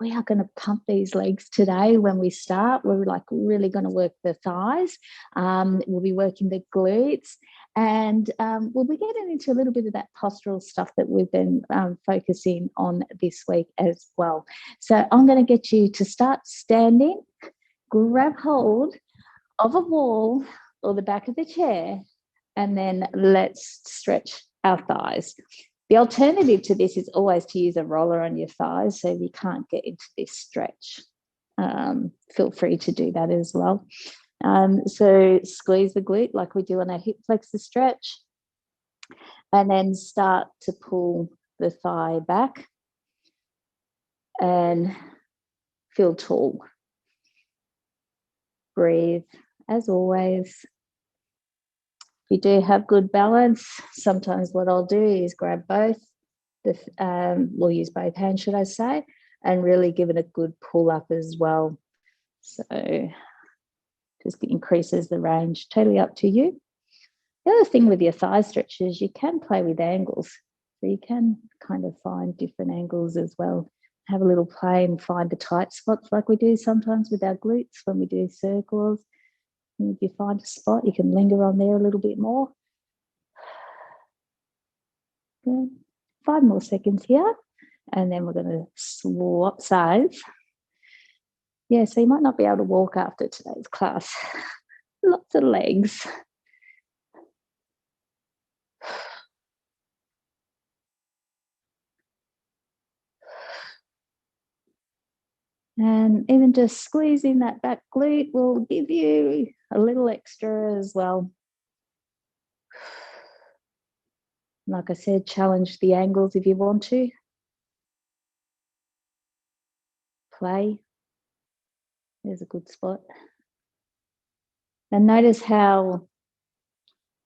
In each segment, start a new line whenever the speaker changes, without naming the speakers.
we are going to pump these legs today when we start. We're like really going to work the thighs. We'll be working the glutes, and we'll be getting into a little bit of that postural stuff that we've been focusing on this week as well. So I'm going to get you to start standing, grab hold of a wall or the back of the chair, and then let's stretch our thighs. The alternative to this is always to use a roller on your thighs, so you can't get into this stretch. Feel free to do that as well. So squeeze the glute like we do on our hip flexor stretch, and then start to pull the thigh back and feel tall. Breathe as always. If you do have good balance, sometimes what I'll do is grab both, we'll use both hands, should I say, and really give it a good pull up as well. So just increases the range, totally up to you. The other thing with your thigh stretches, you can play with angles. So you can kind of find different angles as well. Have a little play and find the tight spots like we do sometimes with our glutes when we do circles. And if you find a spot, you can linger on there a little bit more. Good. 5 more seconds here, and then we're going to swap sides. Yeah, so you might not be able to walk after today's class. Lots of legs. And even just squeezing that back glute will give you a little extra as well. Like I said, challenge the angles if you want to. Play. There's a good spot. And notice how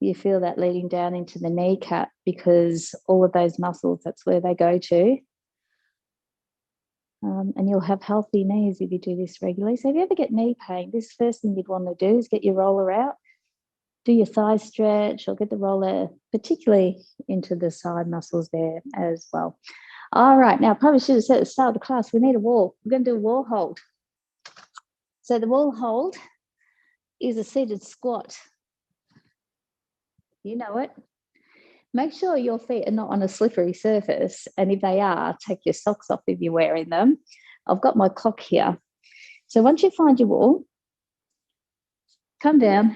you feel that leading down into the kneecap, because all of those muscles, that's where they go to. And you'll have healthy knees if you do this regularly. So if you ever get knee pain, this first thing you'd want to do is get your roller out, do your thigh stretch, or get the roller particularly into the side muscles there as well. All right, now I probably should have said at the start of the class, we need a wall. We're going to do a wall hold. So the wall hold is a seated squat. You know it. Make sure your feet are not on a slippery surface, and if they are, take your socks off if you're wearing them. I've got my clock here. So once you find your wall, come down,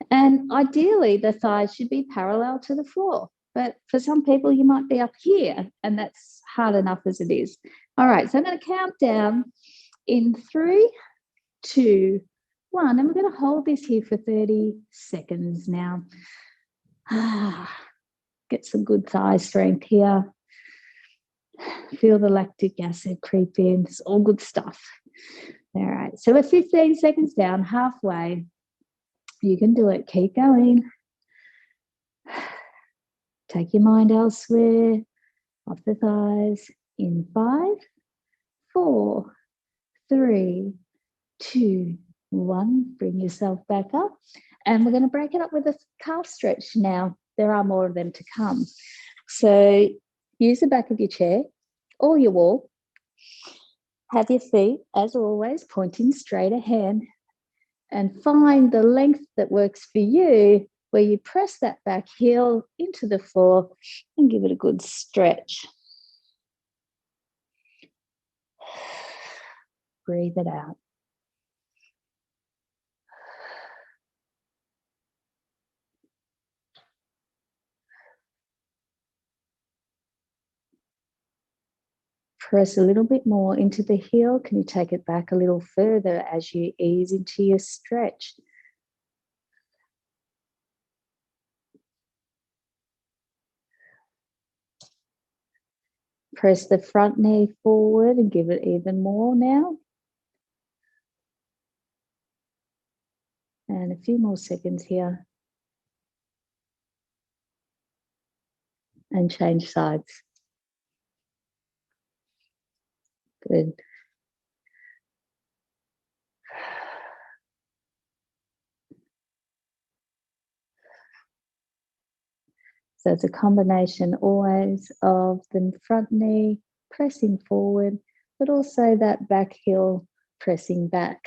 and ideally the thighs should be parallel to the floor. But for some people, you might be up here, and that's hard enough as it is. All right, so I'm going to count down in 3, 2, 1, and we're going to hold this here for 30 seconds now. Get some good thigh strength here. Feel the lactic acid creep in. It's all good stuff. All right, so we're 15 seconds down, halfway. You can do it. Keep going. Take your mind elsewhere, off the thighs. In 5, 4, 3, 2, 1. Bring yourself back up. And we're going to break it up with a calf stretch now. There are more of them to come. So use the back of your chair or your wall. Have your feet, as always, pointing straight ahead. And find the length that works for you, where you press that back heel into the floor and give it a good stretch. Breathe it out. Press a little bit more into the heel. Can you take it back a little further as you ease into your stretch? Press the front knee forward and give it even more now. And a few more seconds here. And change sides. Good. So it's a combination always of the front knee pressing forward, but also that back heel pressing back.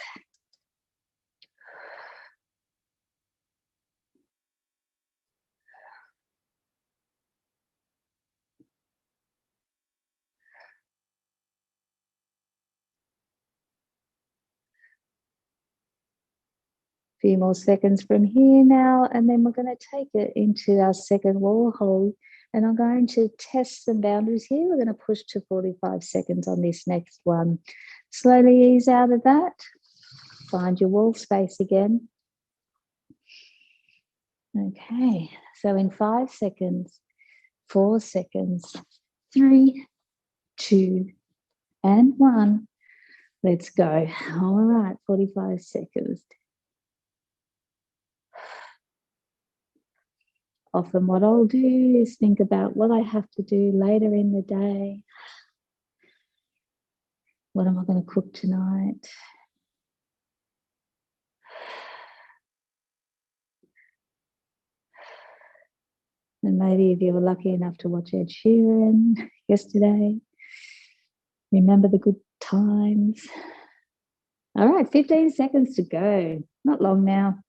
Few more seconds from here now, and then we're going to take it into our second wall hold, and I'm going to test some boundaries here. We're going to push to 45 seconds on this next one. Slowly ease out of that. Find your wall space again. Okay, so in 5 seconds, 4 seconds, 3, 2, and 1. Let's go. All right, 45 seconds. Often what I'll do is think about what I have to do later in the day. What am I going to cook tonight? And maybe if you were lucky enough to watch Ed Sheeran yesterday, remember the good times. All right, 15 seconds to go. Not long now.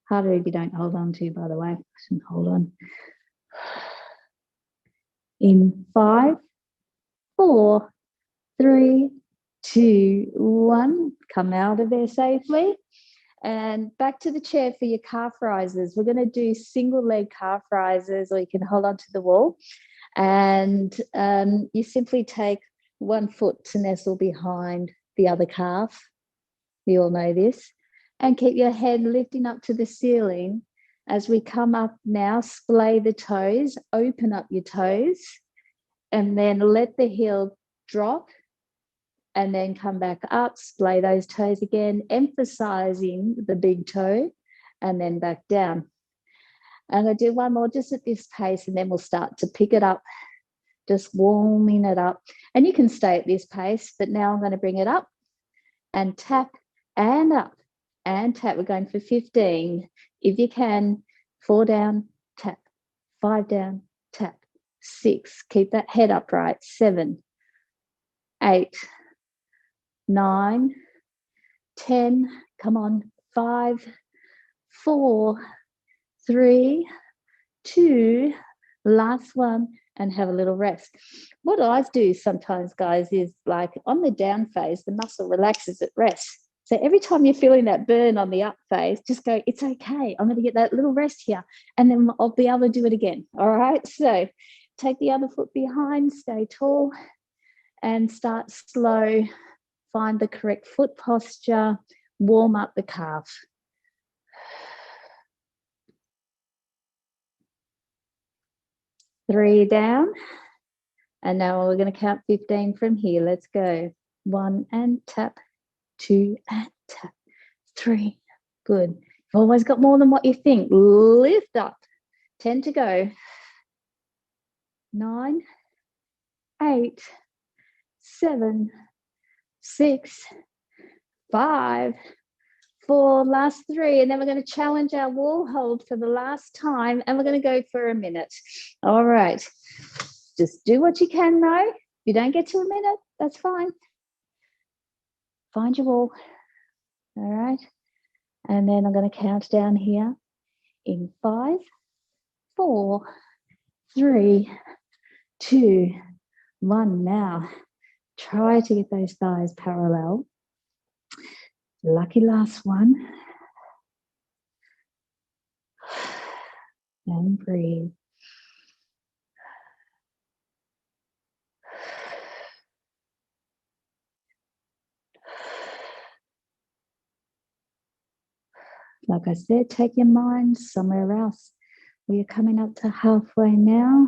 Harder if you don't hold on to, by the way. Hold on. In 5, 4, 3, 2, 1. Come out of there safely. And back to the chair for your calf rises. We're going to do single leg calf rises, or you can hold on to the wall. And you simply take one foot to nestle behind the other calf. You all know this. And keep your head lifting up to the ceiling. As we come up now, splay the toes, open up your toes, and then let the heel drop, and then come back up, splay those toes again, emphasizing the big toe, and then back down. I'm going to do one more just at this pace, and then we'll start to pick it up, just warming it up. And you can stay at this pace, but now I'm going to bring it up and tap and up and tap. We're going for 15. If you can, 4 down, tap, 5 down, tap, 6. Keep that head upright. 7, 8, 9, 10. Come on. 5, 4, 3, 2. Last one, and have a little rest. What I do sometimes, guys, is like on the down phase, the muscle relaxes at rest. So every time you're feeling that burn on the up phase, just go, it's okay. I'm going to get that little rest here, and then I'll be able to do it again. All right. So take the other foot behind, stay tall, and start slow. Find the correct foot posture, warm up the calf. Three down. And now we're going to count 15 from here. Let's go. 1 and tap. 2 and tap. 3. Good. You've always got more than what you think. Lift up. 10 to go. 9, 8, 7, 6, 5, 4, last 3. And then we're going to challenge our wall hold for the last time. And we're going to go for a minute. All right. Just do what you can, though. If you don't get to a minute, that's fine. Find your wall. All right. And then I'm going to count down here in 5, 4, 3, 2, 1. Now, try to get those thighs parallel. Lucky last one. And breathe. Like I said, take your mind somewhere else. We are coming up to halfway now.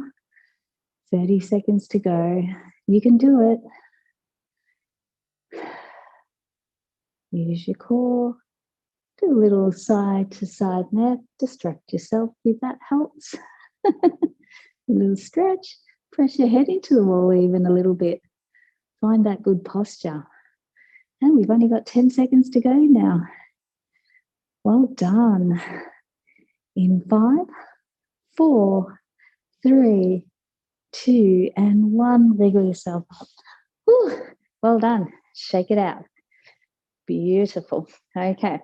30 seconds to go. You can do it. Use your core. Do a little side to side nap. Distract yourself if that helps. A little stretch. Press your head into the wall even a little bit. Find that good posture. And we've only got 10 seconds to go now. Well done. In 5, 4, 3, 2, and 1. Wiggle yourself up. Whew, well done. Shake it out. Beautiful. Okay,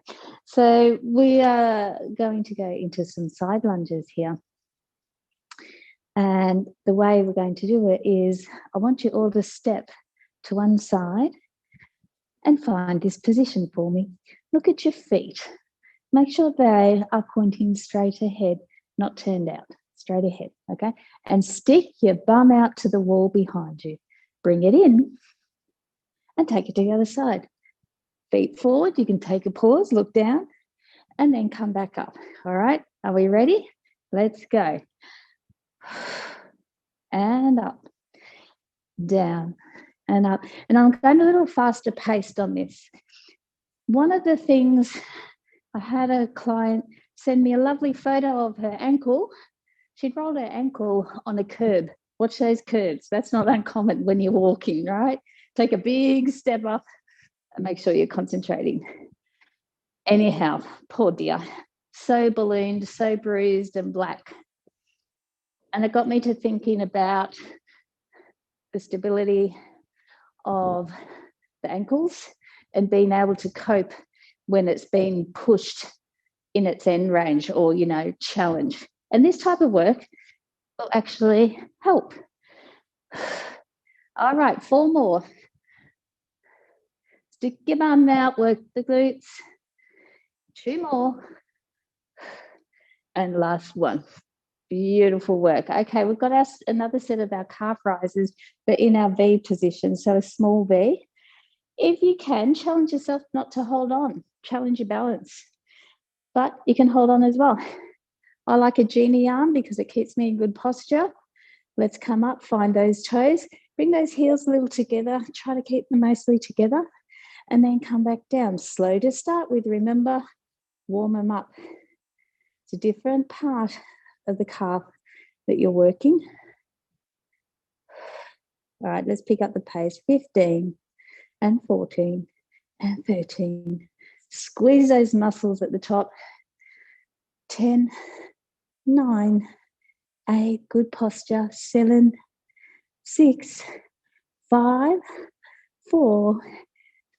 so we are going to go into some side lunges here. And the way we're going to do it is I want you all to step to one side and find this position for me. Look at your feet. Make sure they are pointing straight ahead, not turned out, straight ahead, okay? And stick your bum out to the wall behind you. Bring it in and take it to the other side. Feet forward, you can take a pause, look down, and then come back up. All right, are we ready? Let's go. And up, down, and up. And I'm going a little faster paced on this. One of the things, I had a client send me a lovely photo of her ankle. She'd rolled her ankle on a curb. Watch those curbs. That's not uncommon when you're walking, right? Take a big step up and make sure you're concentrating. Anyhow, poor dear, so ballooned, so bruised and black. And it got me to thinking about the stability of the ankles and being able to cope when it's been pushed in its end range or, you know, challenge. And this type of work will actually help. All right, 4 more. Stick your bum out, work the glutes. 2 more. And last one. Beautiful work. Okay, we've got another set of our calf rises, but in our V position, so a small V. If you can, challenge yourself not to hold on. Challenge your balance. But you can hold on as well. I like a genie arm because it keeps me in good posture. Let's come up, find those toes. Bring those heels a little together. Try to keep them mostly together. And then come back down. Slow to start with. Remember, warm them up. It's a different part of the calf that you're working. All right, let's pick up the pace. 15 and 14 and 13. Squeeze those muscles at the top. 10, 9, 8, good posture. 7, 6, 5, 4,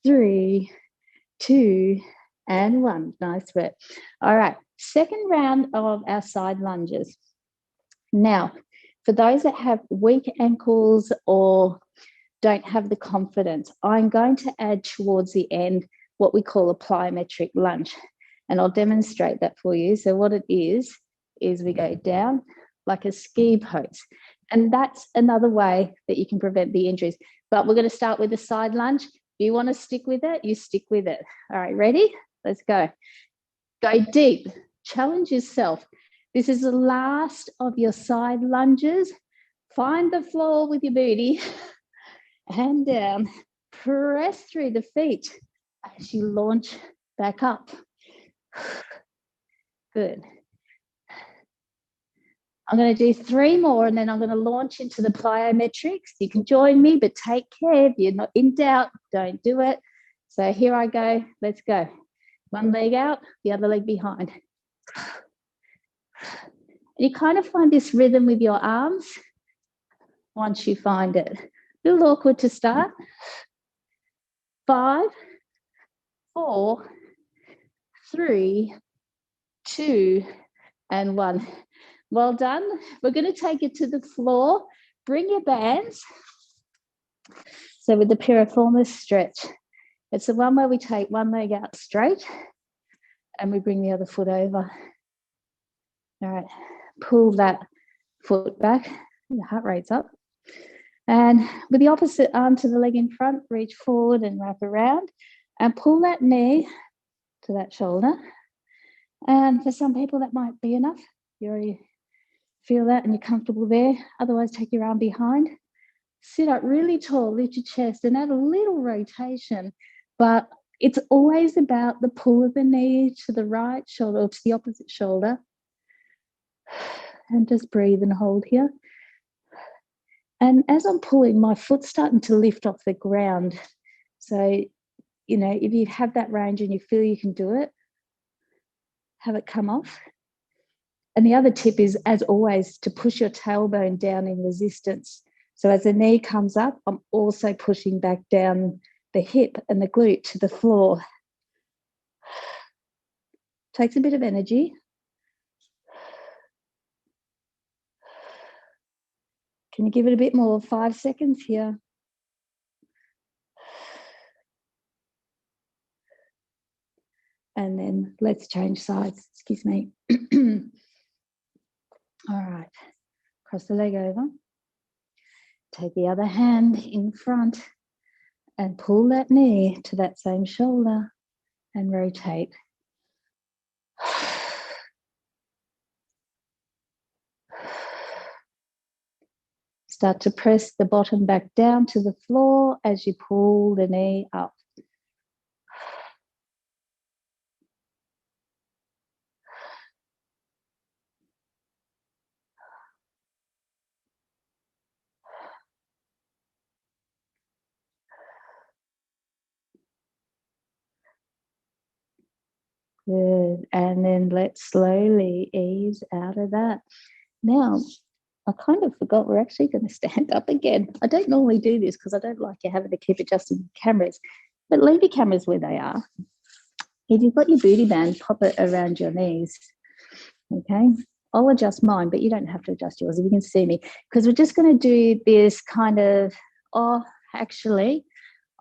3, 2, and 1. Nice work. All right, second round of our side lunges. Now, for those that have weak ankles or don't have the confidence, I'm going to add towards the end what we call a plyometric lunge. And I'll demonstrate that for you. So what it is we go down like a ski pose. And that's another way that you can prevent the injuries. But we're going to start with the side lunge. If you want to stick with it, you stick with it. All right, ready? Let's go. Go deep. Challenge yourself. This is the last of your side lunges. Find the floor with your booty. Hand down. Press through the feet as you launch back up. Good. I'm going to do 3 more and then I'm going to launch into the plyometrics. You can join me, but take care. If you're not in doubt, don't do it. So here I go. Let's go. One leg out, the other leg behind. You kind of find this rhythm with your arms once you find it. A little awkward to start. 5, 4, 3, 2, and 1. Well done. We're going to take it to the floor. Bring your bands. So with the piriformis stretch, it's the one where we take one leg out straight and we bring the other foot over. All right, pull that foot back. The heart rate's up. And with the opposite arm to the leg in front, reach forward and wrap around and pull that knee to that shoulder. And for some people, that might be enough. You already feel that and you're comfortable there. Otherwise, take your arm behind. Sit up really tall, lift your chest and add a little rotation. But it's always about the pull of the knee to the right shoulder or to the opposite shoulder. And just breathe and hold here. And as I'm pulling, my foot's starting to lift off the ground. So, you know, if you have that range and you feel you can do it, have it come off. And the other tip is, as always, to push your tailbone down in resistance. So as the knee comes up, I'm also pushing back down the hip and the glute to the floor. Takes a bit of energy. Can you give it a bit more? 5 seconds here. And then let's change sides. Excuse me. All right. Cross the leg over. Take the other hand in front and pull that knee to that same shoulder and rotate. Start to press the bottom back down to the floor as you pull the knee up. Good. And then let's slowly ease out of that. Now, I kind of forgot we're actually going to stand up again. I don't normally do this because I don't like you having to keep adjusting cameras, but leave your cameras where they are. If you've got your booty band, pop it around your knees. Okay. I'll adjust mine, but you don't have to adjust yours if you can see me, because we're just going to do this kind of, actually,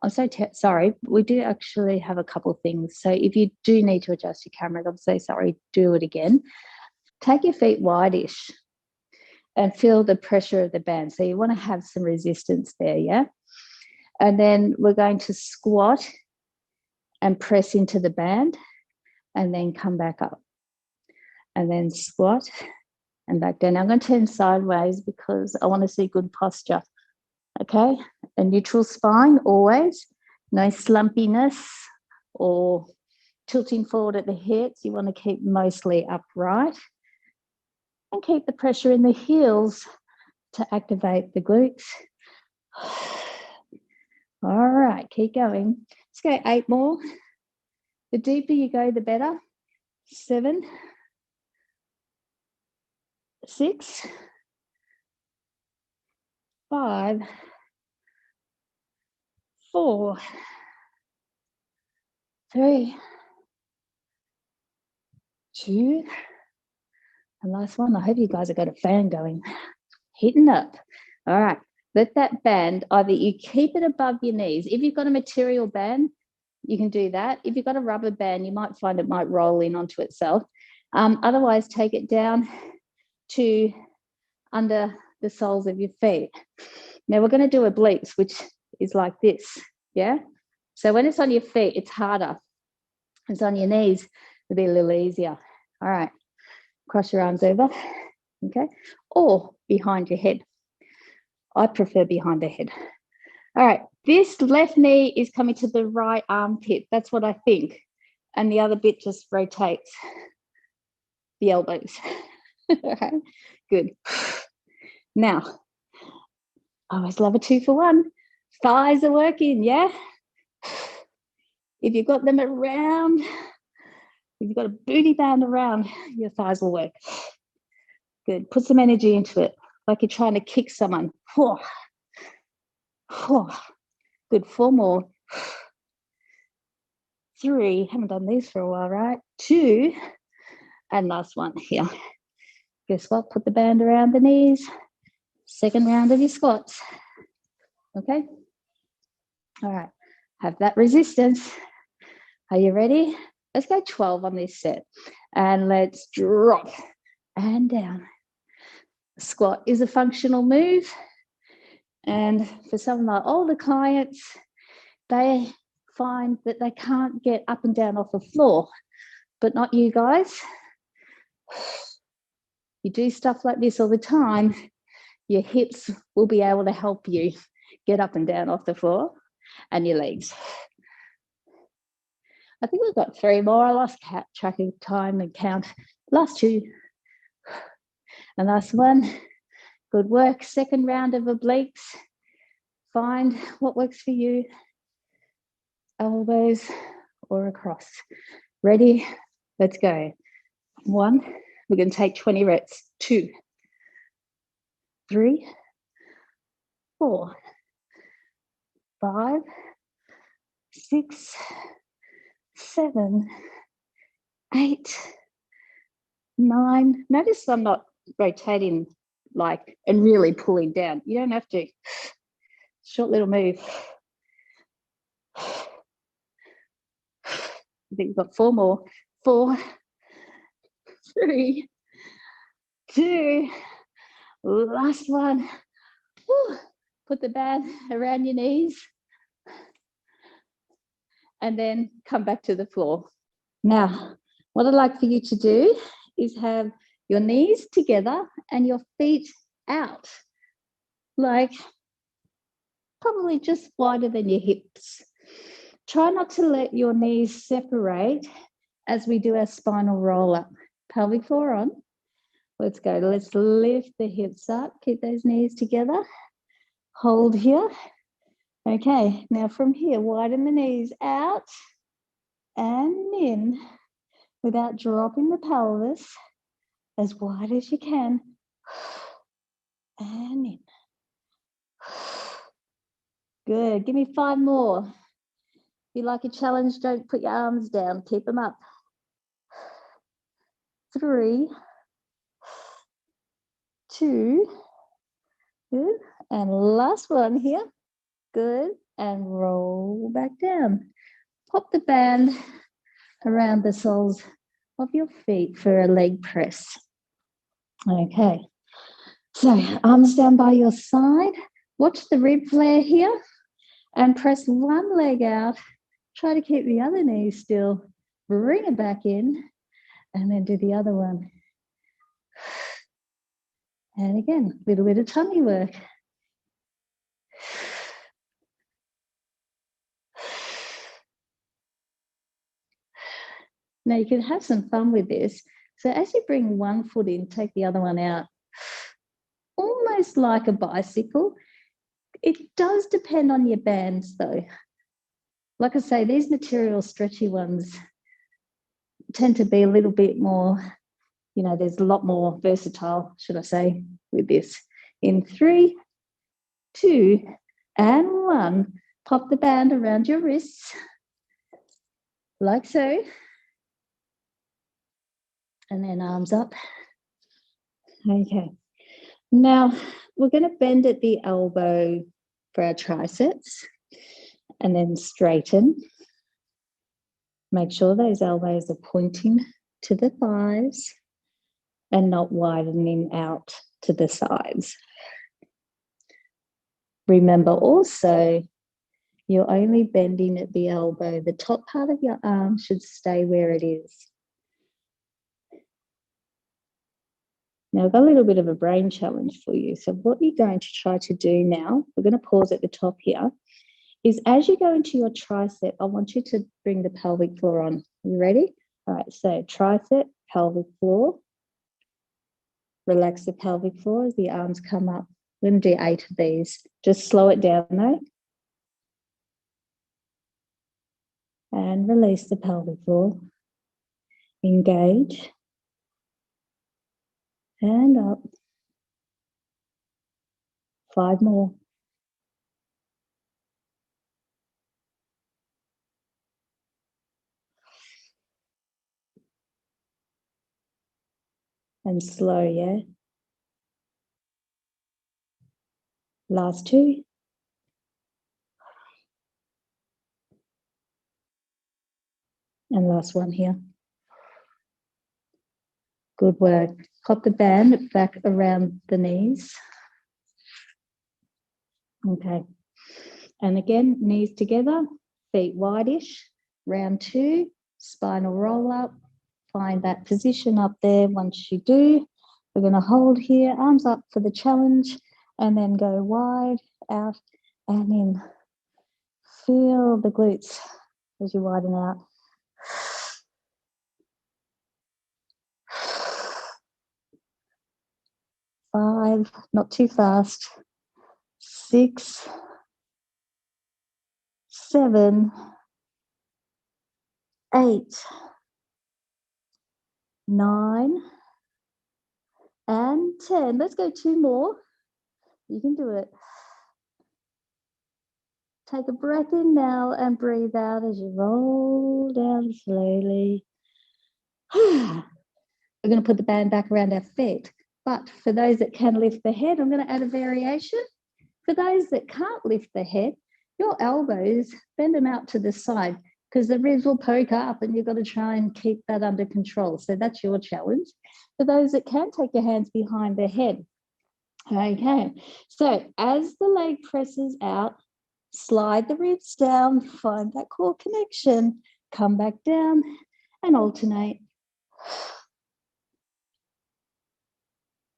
I'm so sorry. We do actually have a couple of things. So if you do need to adjust your camera, I'm so sorry, do it again. Take your feet wide-ish and feel the pressure of the band. So you want to have some resistance there, yeah? And then we're going to squat and press into the band and then come back up. And then squat and back down. Now I'm going to turn sideways because I want to see good posture. Okay? A neutral spine always. No slumpiness or tilting forward at the hips. You want to keep mostly upright. And keep the pressure in the heels to activate the glutes. All right, keep going. Let's go 8 more. The deeper you go, the better. 7, 6, 5, 4, 3, 2, and last one. I hope you guys have got a fan going. Hitting up. All right. Let that band, either you keep it above your knees. If you've got a material band, you can do that. If you've got a rubber band, you might find it might roll in onto itself. Otherwise, take it down to under the soles of your feet. Now we're going to do obliques, which is like this, yeah? So when it's on your feet, it's harder. It's on your knees, it'll be a little easier. All right, cross your arms over, okay? Or behind your head. I prefer behind the head. All right, this left knee is coming to the right armpit. That's what I think. And the other bit just rotates the elbows. All right, good. Now, I always love a 2 for 1. Thighs are working, yeah? If you've got them around, if you've got a booty band around, your thighs will work. Good. Put some energy into it, like you're trying to kick someone. Good. 4 more. 3. Haven't done these for a while, right? 2. And last one here. Guess what? Put the band around the knees. Second round of your squats. Okay? All right. Have that resistance. Are you ready? Let's go 12 on this set. And let's drop and down. Squat is a functional move. And for some of my older clients, they find that they can't get up and down off the floor, but not you guys. You do stuff like this all the time, your hips will be able to help you get up and down off the floor, and your legs. I think we've got 3 more. I lost track of time and count. Last 2. And last one. Good work. Second round of obliques. Find what works for you. Elbows or across. Ready? Let's go. 1, We're going to take 20 reps. 2, 3, 4, 5, 6, 7, 8, 9. Notice I'm not rotating like and really pulling down. You don't have to. Short little move. I think we've got 4 more. 4, 3, 2. Last one. Woo. Put the band around your knees and then come back to the floor. Now, what I'd like for you to do is have your knees together and your feet out, like probably just wider than your hips. Try not to let your knees separate as we do our spinal roll up. Pelvic floor on. Let's go. Let's lift the hips up. Keep those knees together. Hold here. Okay, now from here, widen the knees out and in without dropping the pelvis, as wide as you can. And in. Good. Give me 5 more. If you like a challenge, don't put your arms down. Keep them up. 3, 2. Good. And last one here. Good. And roll back down. Pop the band around the soles of your feet for a leg press. Okay. So arms down by your side. Watch the rib flare here and press one leg out. Try to keep the other knee still. Bring it back in and then do the other one. And again, a little bit of tummy work. Now you can have some fun with this. So as you bring one foot in, take the other one out. Almost like a bicycle. It does depend on your bands though. Like I say, these material stretchy ones tend to be a little bit more, you know, there's a lot more versatile, should I say, with this. In 3, 2, and 1. Pop the band around your wrists, like so. And then arms up. Okay. Now, we're going to bend at the elbow for our triceps and then straighten. Make sure those elbows are pointing to the thighs and not widening out to the sides. Remember also, you're only bending at the elbow. The top part of your arm should stay where it is. Now, I've got a little bit of a brain challenge for you. So what you're going to try to do now, we're going to pause at the top here, is as you go into your tricep, I want you to bring the pelvic floor on. You ready? All right, so tricep, pelvic floor. Relax the pelvic floor as the arms come up. We're going to do 8 of these. Just slow it down though. And release the pelvic floor. Engage. And up. 5 more. And slow, yeah? Last 2. And last one here. Good work. Pop the band back around the knees. Okay. And again, knees together, feet wide-ish. Round 2, spinal roll up. Find that position up there. Once you do, we're going to hold here, arms up for the challenge, and then go wide, out, and in. Feel the glutes as you widen out. 5, not too fast. 6, 7, 8, 9, and 10. Let's go 2 more. You can do it. Take a breath in now and breathe out as you roll down slowly. We're going to put the band back around our feet. But for those that can lift the head, I'm going to add a variation. For those that can't lift the head, your elbows, bend them out to the side because the ribs will poke up and you've got to try and keep that under control. So that's your challenge. For those that can, take your hands behind the head. Okay, so as the leg presses out, slide the ribs down, find that core connection, come back down and alternate.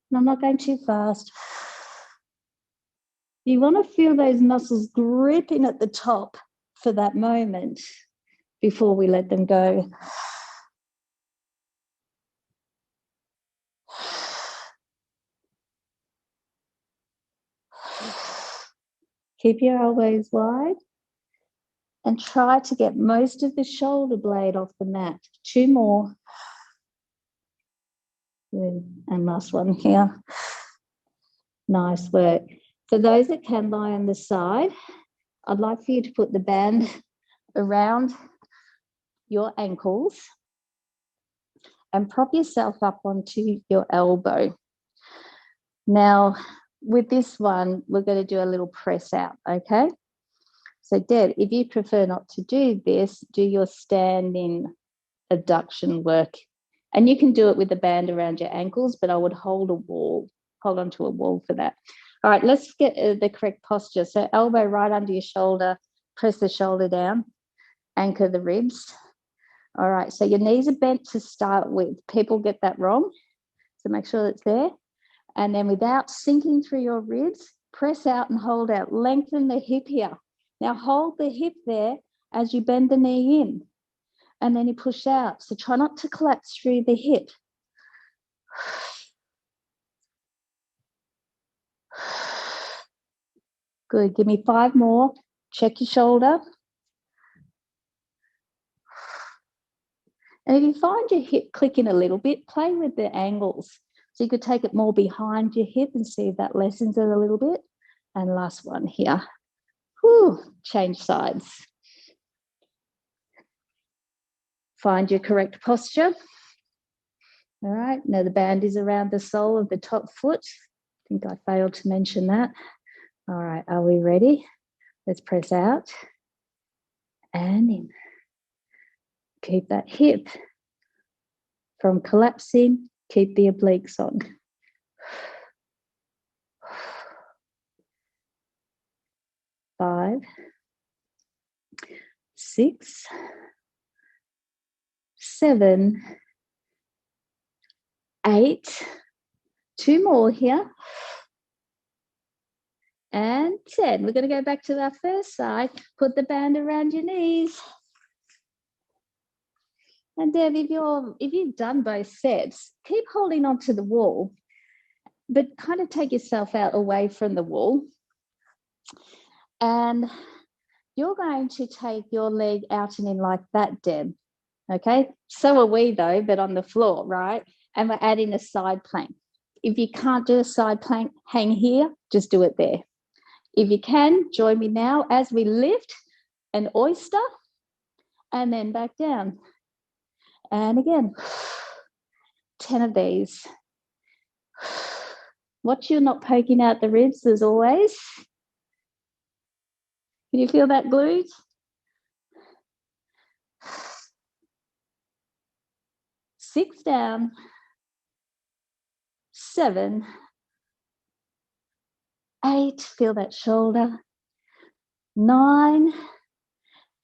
And I'm not going too fast. You want to feel those muscles gripping at the top for that moment before we let them go. Keep your elbows wide and try to get most of the shoulder blade off the mat. 2 more. Good. And last one here. Nice work. For those that can lie on the side, I'd like for you to put the band around your ankles and prop yourself up onto your elbow. Now, with this one, we're going to do a little press out, okay? So, Deb, if you prefer not to do this, do your standing adduction work. And you can do it with the band around your ankles, but I would hold onto a wall for that. All right, let's get the correct posture. So elbow right under your shoulder, press the shoulder down, anchor the ribs. All right, so your knees are bent to start with. People get that wrong, so make sure it's there. And then without sinking through your ribs, press out and hold out. Lengthen the hip here. Now hold the hip there as you bend the knee in. And then you push out. So try not to collapse through the hip. Good. Give me 5 more. Check your shoulder. And if you find your hip clicking a little bit, play with the angles. So you could take it more behind your hip and see if that lessens it a little bit. And last one here. Whew, change sides. Find your correct posture. All right, now the band is around the sole of the top foot. I think I failed to mention that. All right, are we ready? Let's press out and in. Keep that hip from collapsing. Keep the obliques on. 5, 6, 7, 8. 2 more here. And 10. We're going to go back to our first side. Put the band around your knees. And Deb, if you've done both sets, keep holding on to the wall, but kind of take yourself out away from the wall. And you're going to take your leg out and in like that, Deb. Okay? So are we though, but on the floor, right? And we're adding a side plank. If you can't do a side plank, hang here, just do it there. If you can, join me now as we lift an oyster and then back down. And again, 10 of these. Watch you not poking out the ribs as always. Can you feel that glute? Six down. 7, 8. Feel that shoulder. 9.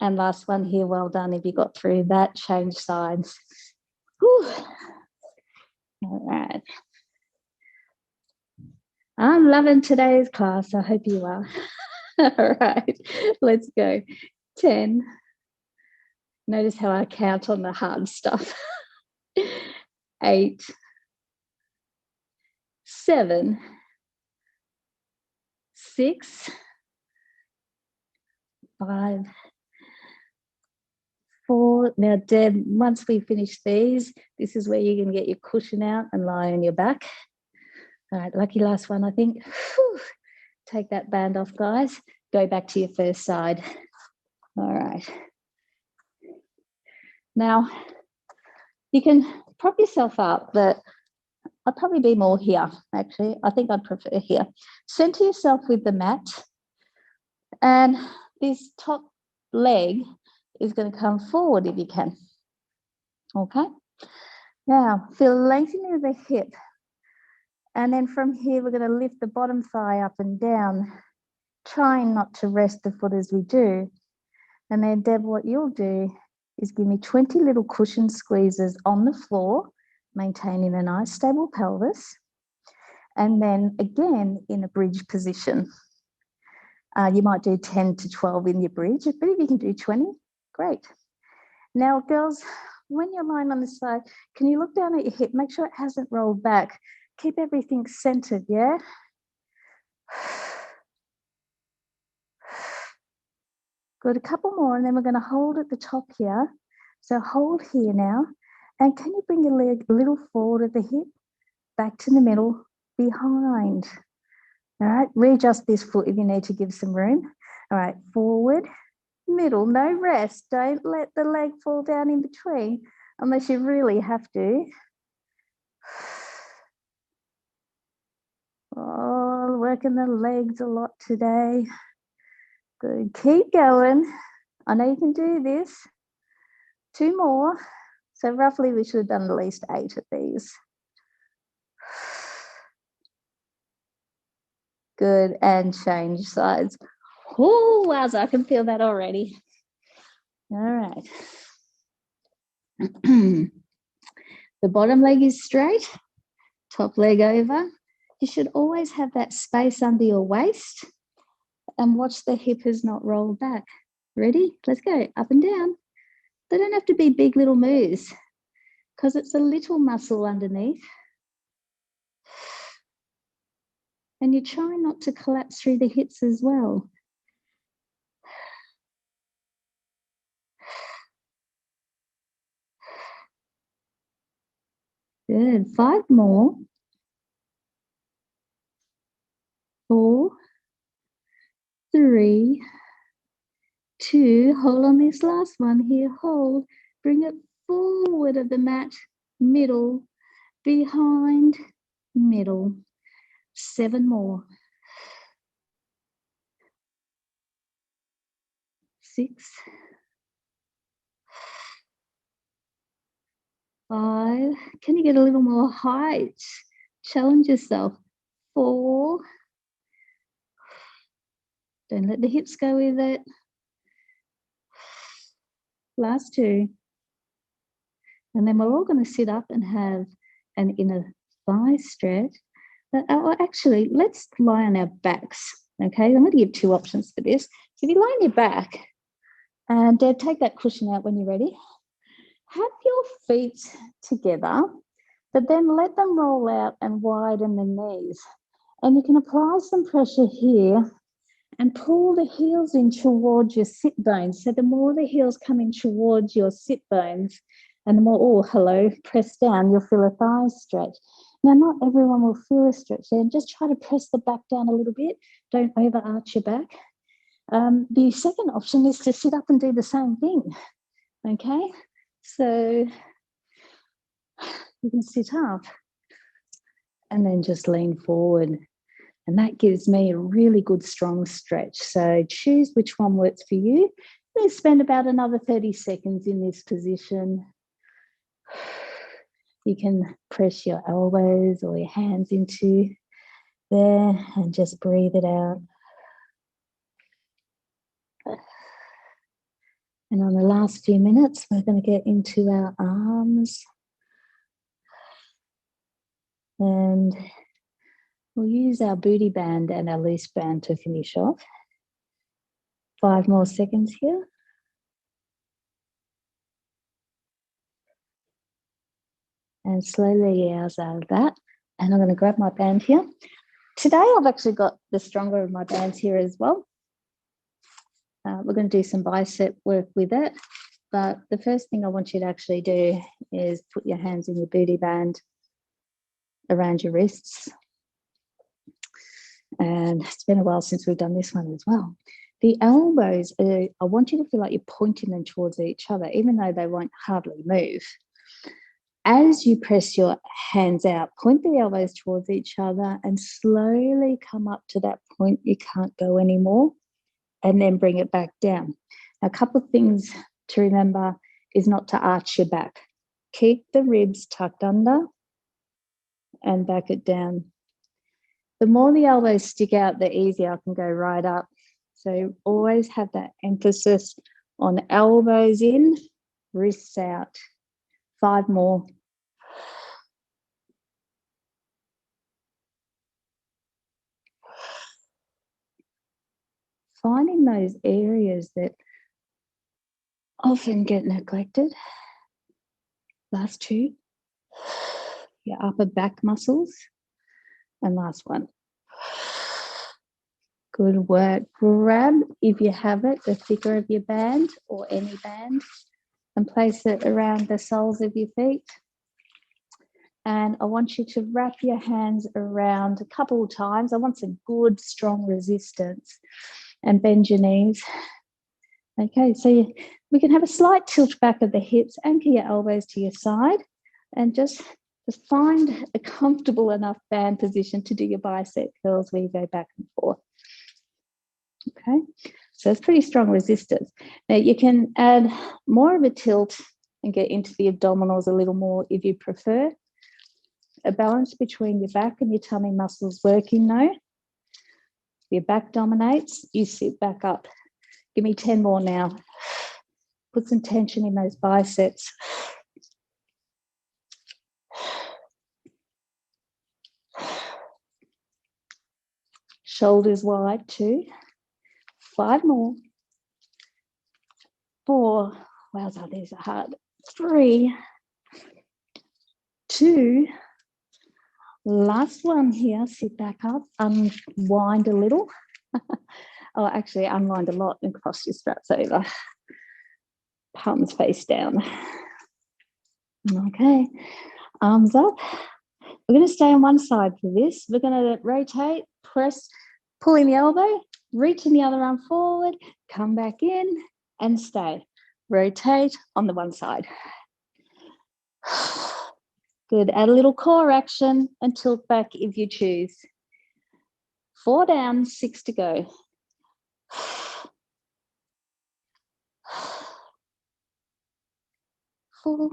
And last one here. Well done if you got through that. Change sides. Whew. All right. I'm loving today's class. I hope you are. All right. Let's go. 10. Notice how I count on the hard stuff. 8, 7, 6, 5, 4. Now, Deb, once we finish these, this is where you can get your cushion out and lie on your back. All right, lucky last one, I think. Whew. Take that band off, guys. Go back to your first side. All right. Now, you can prop yourself up, but I'd probably be more here, actually. I think I'd prefer here. Center yourself with the mat, and this top leg is going to come forward if you can. Okay? Now, feel lengthening of the hip. And then from here, we're going to lift the bottom thigh up and down, trying not to rest the foot as we do. And then, Deb, what you'll do is give me 20 little cushion squeezes on the floor, maintaining a nice stable pelvis. And then again, in a bridge position. You might do 10 to 12 in your bridge, but if you can do 20, great. Now, girls, when you're lying on the side, can you look down at your hip? Make sure it hasn't rolled back. Keep everything centered, yeah? Good, a couple more, and then we're going to hold at the top here. So hold here now. And can you bring your leg a little forward at the hip, back to the middle, behind? All right, readjust this foot if you need to give some room. All right, forward, middle, no rest. Don't let the leg fall down in between unless you really have to. Oh, working the legs a lot today. Good, keep going. I know you can do this. 2 more. So roughly we should have done at least 8 of these. Good, and change sides. Oh, wowza, I can feel that already. All right. The bottom leg is straight, top leg over. You should always have that space under your waist and watch the hip has not rolled back. Ready? Let's go, up and down. They don't have to be big little moves because it's a little muscle underneath. And you try not to collapse through the hips as well. Good, 5 more. 4, 3, 2, hold on this last one here, hold. Bring it forward of the mat, middle, behind, middle. 7 more. 6, 5. Can you get a little more height? Challenge yourself. 4. Don't let the hips go with it. Last 2. And then we're all going to sit up and have an inner thigh stretch. Oh, actually, let's lie on our backs. Okay, I'm going to give 2 options for this. So if you lie on your back, and Deb, take that cushion out when you're ready. Have your feet together, but then let them roll out and widen the knees. And you can apply some pressure here and pull the heels in towards your sit bones. So the more the heels come in towards your sit bones, and the more, oh, hello, press down, you'll feel a thigh stretch. Now, not everyone will feel a stretch there. Just try to press the back down a little bit. Don't overarch your back. The second option is to sit up and do the same thing. Okay, so you can sit up and then just lean forward. And that gives me a really good strong stretch. So choose which one works for you. Let's spend about another 30 seconds in this position. You can press your elbows or your hands into there and just breathe it out. And on the last few minutes, we're going to get into our arms. And we'll use our booty band and our loose band to finish off. 5 more seconds here. And slowly out of that. And I'm going to grab my band here. Today, I've actually got the stronger of my bands here as well. We're going to do some bicep work with it. But the first thing I want you to actually do is put your hands in your booty band around your wrists. And it's been a while since we've done this one as well. The elbows, I want you to feel like you're pointing them towards each other, even though they won't hardly move. As you press your hands out, point the elbows towards each other and slowly come up to that point you can't go anymore, and then bring it back down. Now, a couple of things to remember is not to arch your back. Keep the ribs tucked under and back it down. The more the elbows stick out, the easier I can go right up. So always have that emphasis on elbows in, wrists out. 5 more. Finding those areas that often get neglected. Last 2. Your upper back muscles. And last one. Good work. Grab, if you have it, the thicker of your band or any band, and place it around the soles of your feet. And I want you to wrap your hands around a couple of times. I want some good, strong resistance. And bend your knees. Okay, so we can have a slight tilt back of the hips, anchor your elbows to your side, and just find a comfortable enough band position to do your bicep curls where you go back and forth. Okay, so it's pretty strong resistance. Now you can add more of a tilt and get into the abdominals a little more if you prefer. A balance between your back and your tummy muscles working though. Your back dominates, you sit back up. Give me 10 more now. Put some tension in those biceps. Shoulders wide, 2. 5 more. 4. Wowza, these are hard. 3. 2. Last one here, sit back up, unwind a little. Oh, actually unwind a lot and cross your straps over. Palms face down. Okay, arms up. We're going to stay on one side for this. We're going to rotate, press, pull in the elbow, reach in the other arm forward, come back in and stay. Rotate on the one side. Good. Add a little core action and tilt back if you choose. 4 down, 6 to go. 4.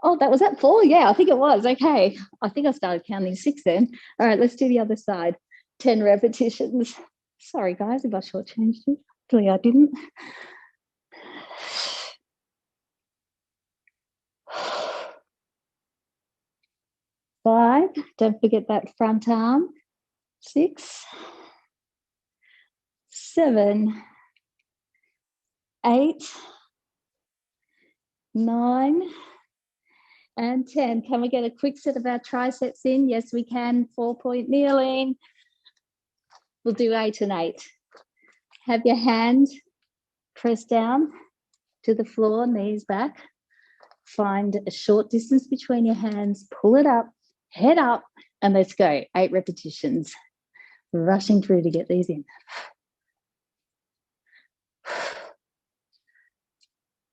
Oh, that was at 4? Yeah, I think it was. Okay. I think I started counting 6 then. All right, let's do the other side. 10 repetitions. Sorry, guys, if I shortchanged you. Hopefully I didn't. 5. Don't forget that front arm. 6. 7. 8. 9. And 10. Can we get a quick set of our triceps in? Yes, we can. 4-point kneeling. We'll do 8 and 8. Have your hand pressed down to the floor, knees back. Find a short distance between your hands. Pull it up, head up, and let's go. 8 repetitions. Rushing through to get these in.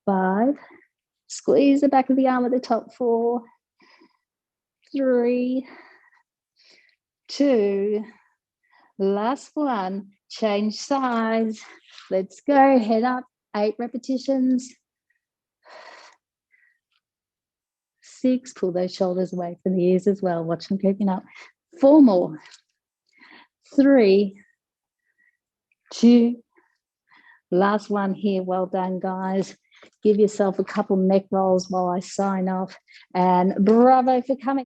5. Squeeze the back of the arm at the top. 4. 3. 2. Last one. Change sides. Let's go. Head up. 8 repetitions. 6. Pull those shoulders away from the ears as well. Watch them creeping up. 4 more. 3. 2. Last one here. Well done, guys. Give yourself a couple neck rolls while I sign off. And bravo for coming.